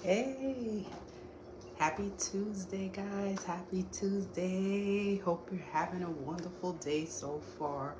Hey, happy Tuesday, guys. Happy Tuesday. Hope you're having a wonderful day so far.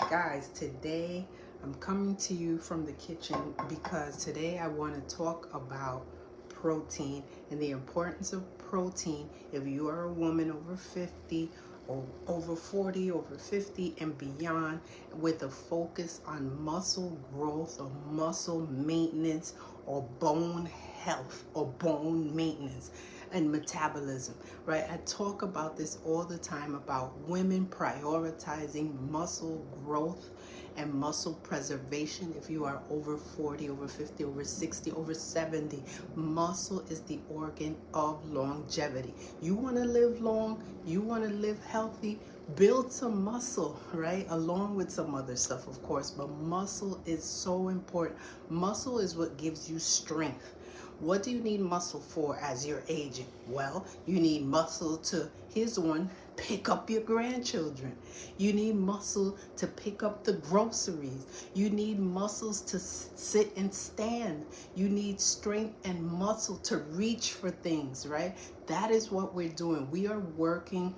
Guys, today I'm coming to you from the kitchen because today I want to talk about protein and the importance of protein if you are a woman over 50 or over 40, over 50 and beyond, with a focus on muscle growth or muscle maintenance or bone health or bone maintenance and metabolism, right? I talk about this all the time about women prioritizing muscle growth and muscle preservation. If you are over 40, over 50, over 60, over 70, muscle is the organ of longevity. You want to live long, you want to live healthy, build some muscle, right? Along with some other stuff, of course, but muscle is so important. Muscle is what gives you strength. What do you need muscle for as you're aging? Well, you need muscle to, here's one, pick up your grandchildren. You need muscle to pick up the groceries. You need muscles to sit and stand. You need strength and muscle to reach for things, right? That is what we're doing. We are working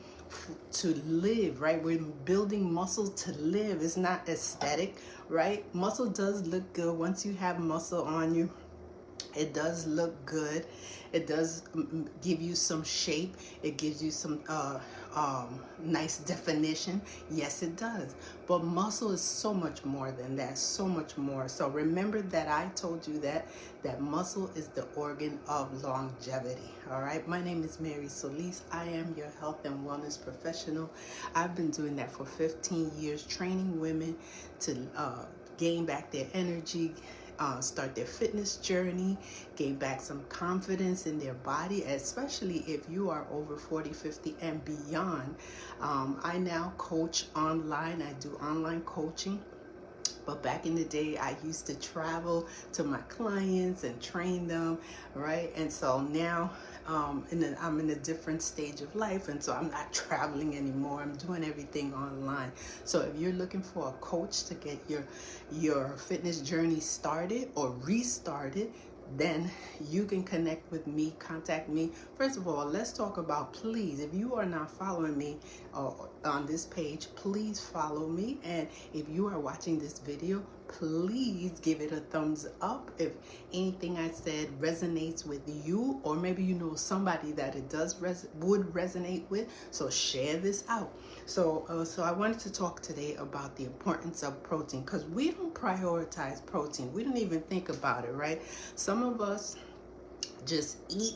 to live, right? We're building muscle to live. It's not aesthetic, right? Muscle does look good once you have muscle on you. It does look good. It does give you some shape. It gives you some nice definition. Yes, it does. But muscle is so much more than that, so much more. So remember that I told you that muscle is the organ of longevity. All right. My name is Mary Solis. I am your health and wellness professional. I've been doing that for 15 years, training women to gain back their energy, start their fitness journey, gain back some confidence in their body, especially if you are over 40, 50 and beyond. I now coach online. I do online coaching. But back in the day, I used to travel to my clients and train them, right? And so now I'm in a different stage of life, and so I'm not traveling anymore. I'm doing everything online. So if you're looking for a coach to get your fitness journey started or restarted, then you can connect with me, contact me. First of all, let's talk about, please, if you are not following me on this page, please follow me. And if you are watching this video, please give it a thumbs up if anything I said resonates with you, or maybe you know somebody that it would resonate with. So share this out. So I wanted to talk today about the importance of protein, because we don't prioritize protein. We don't even think about it, right? Some of us just eat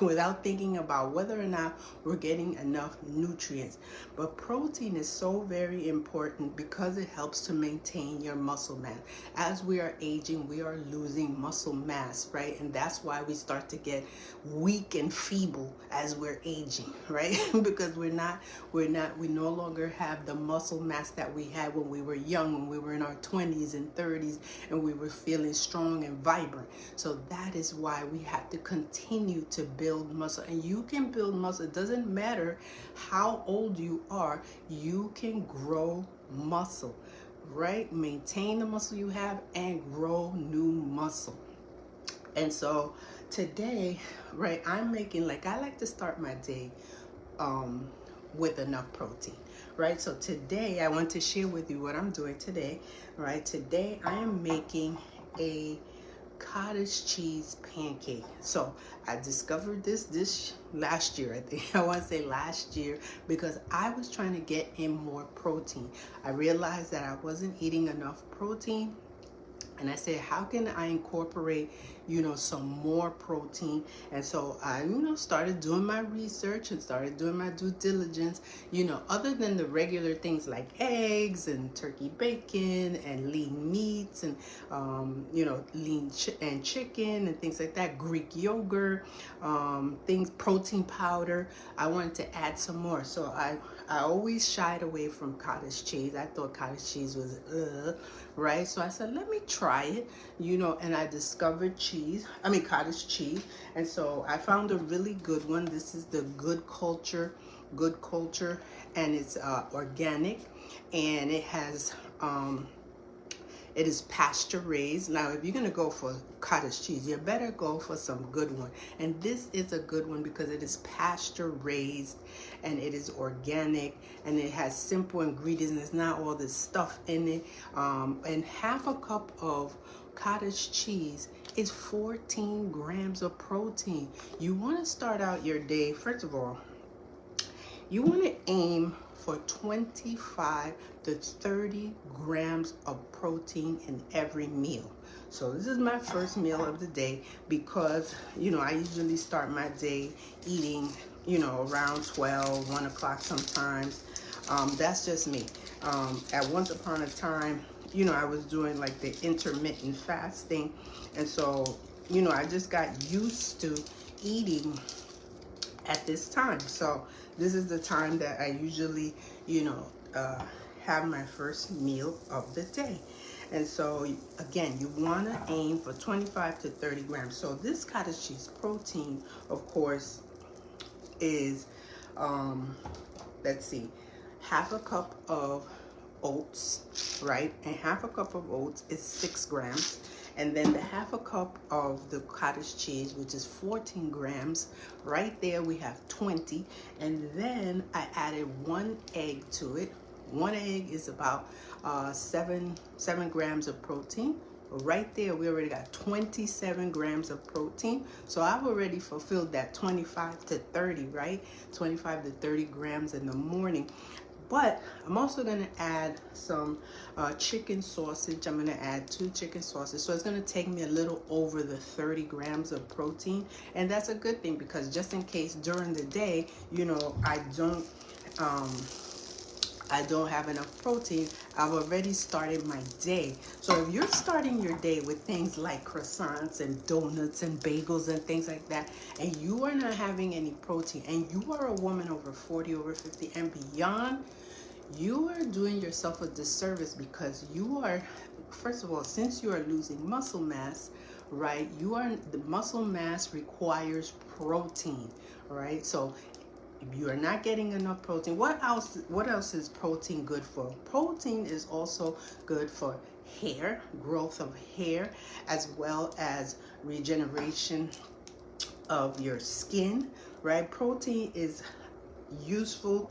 without thinking about whether or not we're getting enough nutrients. But protein is so very important because it helps to maintain your muscle mass. As we are aging, we are losing muscle mass, right? And that's why we start to get weak and feeble as we're aging, right? Because we no longer have the muscle mass that we had when we were young, when we were in our 20s and 30s, and we were feeling strong and vibrant. So that is why we have to continue to build muscle. And you can build muscle. It doesn't matter how old you are, you can grow muscle, right? Maintain the muscle you have and grow new muscle. And so today, right, I'm making, like, I like to start my day with enough protein, right? So today I want to share with you what I'm doing today, right? Today I am making a cottage cheese pancake. So I discovered this dish last year, I think. I want to say last year, because I was trying to get in more protein. I realized that I wasn't eating enough protein, and I said, how can I incorporate, some more protein? And so I, started doing my research and started doing my due diligence, other than the regular things like eggs and turkey bacon and lean meats and, lean and chicken and things like that, Greek yogurt, protein powder. I wanted to add some more. So I always shied away from cottage cheese. I thought cottage cheese was, right? So I said, let me try it, and I discovered cottage cheese. And so I found a really good one. This is the Good Culture, and it's organic, and it has It is pasture raised. Now, if you're going to go for cottage cheese, you better go for some good one. And this is a good one because it is pasture raised and it is organic and it has simple ingredients and there's not all this stuff in it. And half a cup of cottage cheese is 14 grams of protein. You want to start out your day, first of all, you want to aim for 25 to 30 grams of protein in every meal. So this is my first meal of the day because, I usually start my day eating, around 12, 1 o'clock sometimes. That's just me. At once upon a time, I was doing like the intermittent fasting. And so, I just got used to eating at this time. So this is the time that I usually, have my first meal of the day. And so again, you want to aim for 25 to 30 grams. So this cottage cheese protein, of course, is, let's see, half a cup of oats, right? And half a cup of oats is 6 grams. And then the half a cup of the cottage cheese, which is 14 grams, right there we have 20. And then I added 1 egg to it. 1 egg is about 7 grams of protein. Right there, we already got 27 grams of protein. So I've already fulfilled that 25 to 30, right? 25 to 30 grams in the morning. But I'm also going to add some chicken sausage. I'm going to add 2 chicken sausages. So it's going to take me a little over the 30 grams of protein. And that's a good thing because just in case during the day, I don't have enough protein, I've already started my day. So if you're starting your day with things like croissants and donuts and bagels and things like that, and you are not having any protein, and you are a woman over 40, over 50 and beyond, you are doing yourself a disservice because you are, first of all, since you are losing muscle mass, right, the muscle mass requires protein, right? So if you are not getting enough protein, what else is protein good for? Protein is also good for hair, growth of hair, as well as regeneration of your skin, right? Protein is useful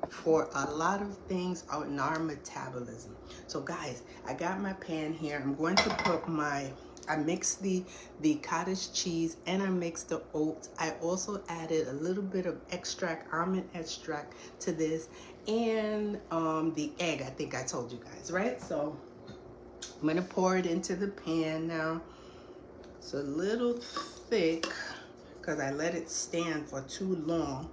for a lot of things in our metabolism. So guys, I got my pan here. I'm going to put I mixed the cottage cheese and I mixed the oats. I also added a little bit of almond extract to this, and the egg, I think I told you guys, right? So I'm gonna pour it into the pan now. It's a little thick because I let it stand for too long.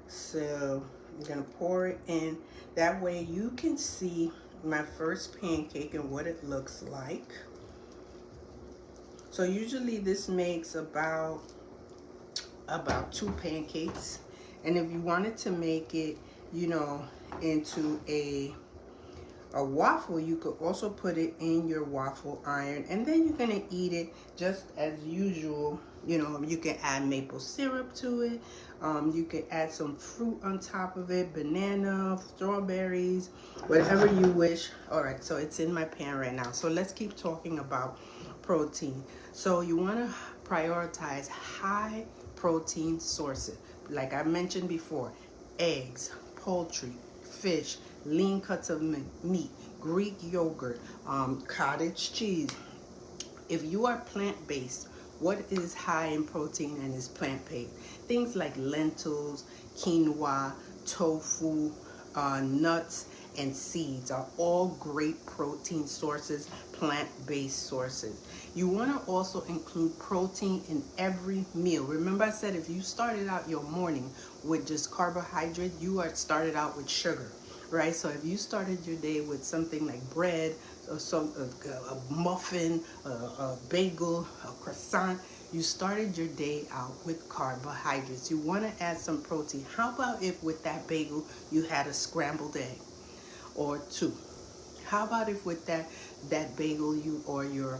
So I'm gonna pour it in. That way you can see my first pancake and what it looks like. So usually this makes about 2 pancakes. And if you wanted to make it, into a waffle, you could also put it in your waffle iron. And then you're gonna eat it just as usual. You can add maple syrup to it. You can add some fruit on top of it, banana, strawberries, whatever you wish. All right, so it's in my pan right now. So let's keep talking about protein. So you want to prioritize high protein sources. Like I mentioned before, eggs, poultry, fish, lean cuts of meat, Greek yogurt, cottage cheese. If you are plant-based, what is high in protein and is plant-based? Things like lentils, quinoa, tofu, nuts, and seeds are all great protein sources, plant-based sources. You want to also include protein in every meal. Remember I said if you started out your morning with just carbohydrate, you are started out with sugar, right? So if you started your day with something like bread, or a muffin, a bagel, a croissant, you started your day out with carbohydrates. You want to add some protein. How about if with that bagel you had a scrambled egg or 2? How about if with that bagel or your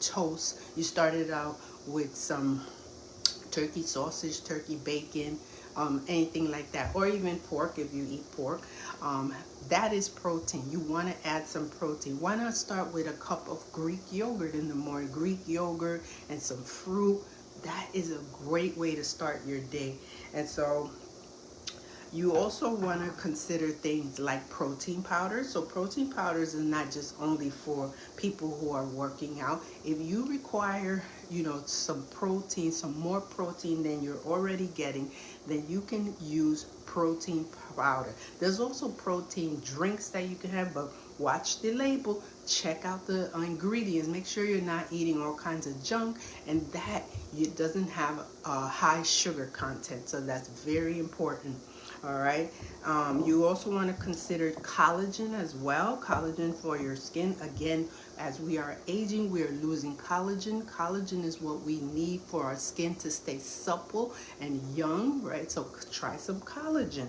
toast, you started out with some turkey sausage, turkey bacon, anything like that, or even pork if you eat pork. That is protein. You want to add some protein. Why not start with a cup of Greek yogurt in the morning? Greek yogurt and some fruit. That is a great way to start your day. And so you also want to consider things like protein powders. So protein powders is not just only for people who are working out. If you require, some protein, some more protein than you're already getting, then you can use protein powder. There's also protein drinks that you can have, but watch the label, check out the ingredients, make sure you're not eating all kinds of junk, and that it doesn't have a high sugar content. So that's very important. All right. You also want to consider collagen as well. Collagen for your skin. Again, as we are aging, we are losing collagen. Collagen is what we need for our skin to stay supple and young, right? So try some collagen.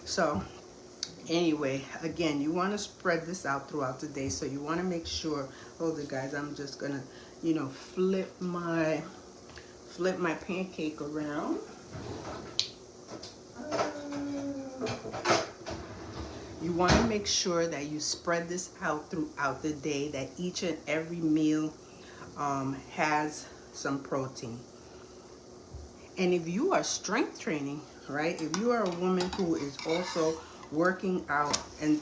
So anyway, again, you want to spread this out throughout the day. So you want to make sure, hold it guys, I'm just gonna, flip my pancake around. You want to make sure that you spread this out throughout the day, that each and every meal has some protein. And if you are strength training, right, if you are a woman who is also working out and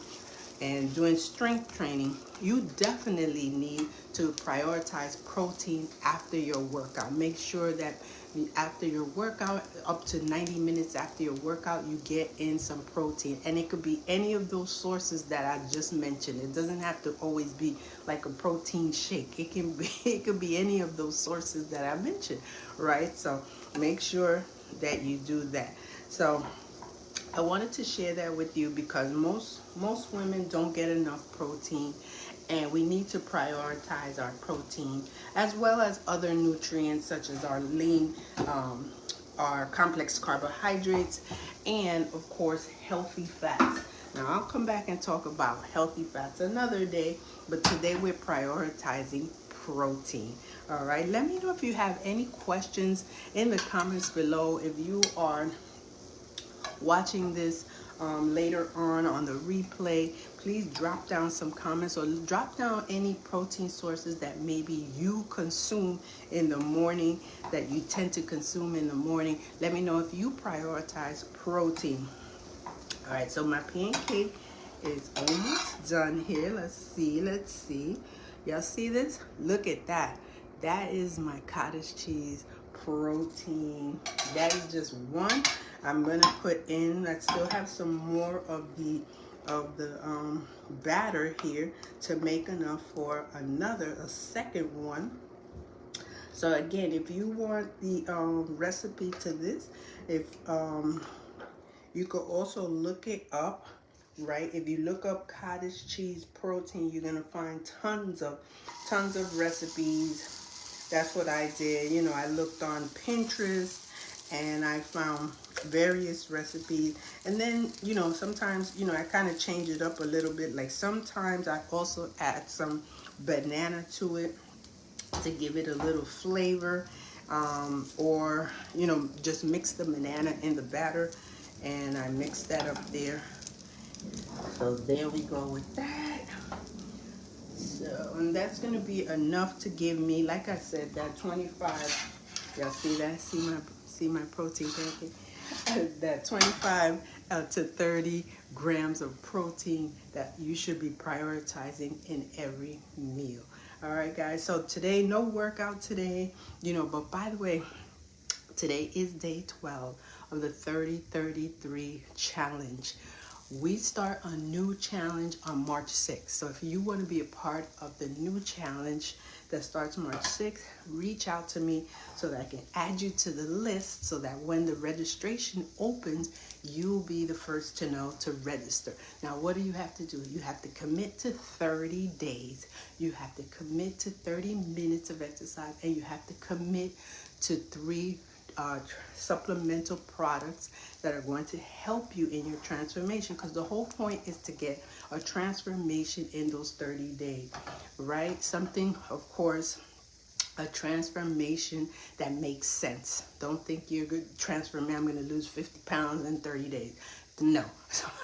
doing strength training, you definitely need to prioritize protein after your workout. Make sure that after your workout, up to 90 minutes after your workout, you get in some protein. And it could be any of those sources that I just mentioned. It doesn't have to always be like a protein shake. It could be any of those sources that I mentioned, right? So make sure that you do that. So I wanted to share that with you because most women don't get enough protein, and we need to prioritize our protein as well as other nutrients such as our lean, our complex carbohydrates, and of course healthy fats. Now I'll come back and talk about healthy fats another day, but today we're prioritizing protein. All right, let me know if you have any questions in the comments below. If you are watching this later on the replay, please drop down some comments or drop down any protein sources that maybe you consume in the morning, that you tend to consume in the morning. Let me know if you prioritize protein. All right, so my pancake is almost done here. Let's see. Y'all see this? Look at that. That is my cottage cheese protein. That is just one. I'm gonna put in, I still have some more of the batter here to make enough for a second one. So again, if you want the recipe to this, if you could also look it up, right? If you look up cottage cheese protein, you're gonna find tons of recipes. That's what I did. I looked on Pinterest and I found various recipes. And then, sometimes, I kind of change it up a little bit. Like sometimes I also add some banana to it to give it a little flavor. Or, just mix the banana in the batter, and I mix that up there. So there we go with that. So, and that's going to be enough to give me, like I said, that 25, y'all see that? See my protein pancake? That 25 to 30 grams of protein that you should be prioritizing in every meal. All right, guys. So today, no workout today, but by the way, today is day 12 of the 30-33 challenge. We start a new challenge on March 6th. So if you want to be a part of the new challenge that starts March 6th, reach out to me so that I can add you to the list, so that when the registration opens, you'll be the first to know to register. Now, what do you have to do? You have to commit to 30 days. You have to commit to 30 minutes of exercise, and you have to commit to 3 supplemental products that are going to help you in your transformation, because the whole point is to get a transformation in those 30 days, right? Something, of course, a transformation that makes sense. Don't think you're good transformation. I'm going to lose 50 pounds in 30 days. No,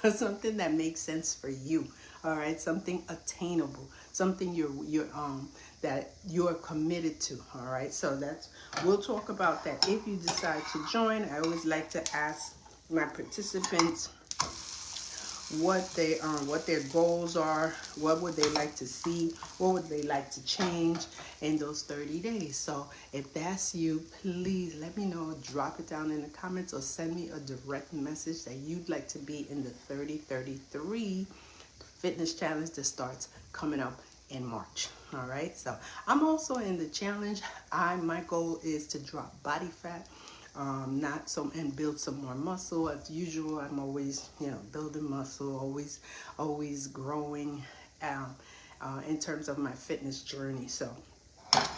something that makes sense for you. All right, something attainable, something that you're committed to. All right, so we'll talk about that if you decide to join. I always like to ask my participants what their goals are, what would they like to see, what would they like to change in those 30 days. So if that's you, please let me know. Drop it down in the comments or send me a direct message that you'd like to be in the 3033 fitness challenge that starts coming up in March. All right, so I'm also in the challenge. My goal is to drop body fat, not some, and build some more muscle. As usual, I'm always, building muscle, always growing in terms of my fitness journey. So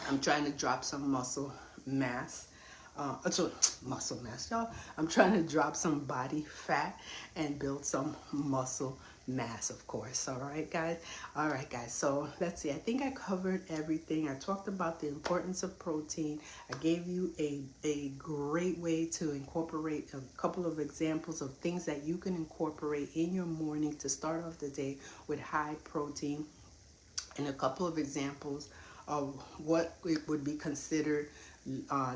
I'm trying to drop some muscle mass. Muscle mass, y'all. I'm trying to drop some body fat and build some muscle mass, of course. All right, guys. So let's see. I think I covered everything. I talked about the importance of protein. I gave you a great way to incorporate a couple of examples of things that you can incorporate in your morning to start off the day with high protein, and a couple of examples of what it would be considered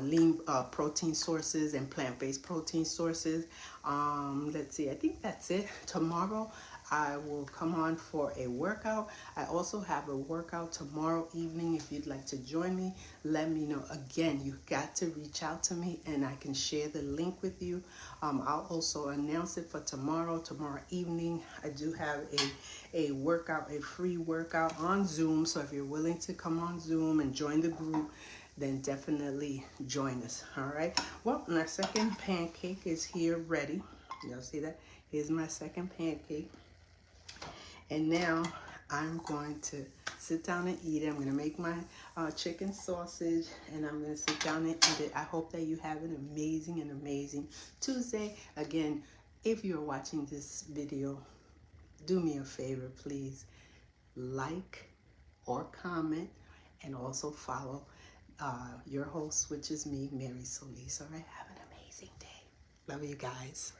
lean protein sources and plant-based protein sources. Let's see, I think that's it. Tomorrow I will come on for a workout. I also have a workout tomorrow evening. If you'd like to join me, let me know. Again, you got to reach out to me and I can share the link with you. I'll also announce it for tomorrow evening. I do have a workout, a free workout on Zoom. So if you're willing to come on Zoom and join the group, then definitely join us. All right. Well, my second pancake is here ready. Y'all see that? Here's my second pancake. And now I'm going to sit down and eat it. I'm going to make my chicken sausage and I'm going to sit down and eat it. I hope that you have an amazing Tuesday. Again, if you're watching this video, do me a favor, please. Like or comment and also follow your host, which is me, Mary Solis. All right, have an amazing day. Love you guys.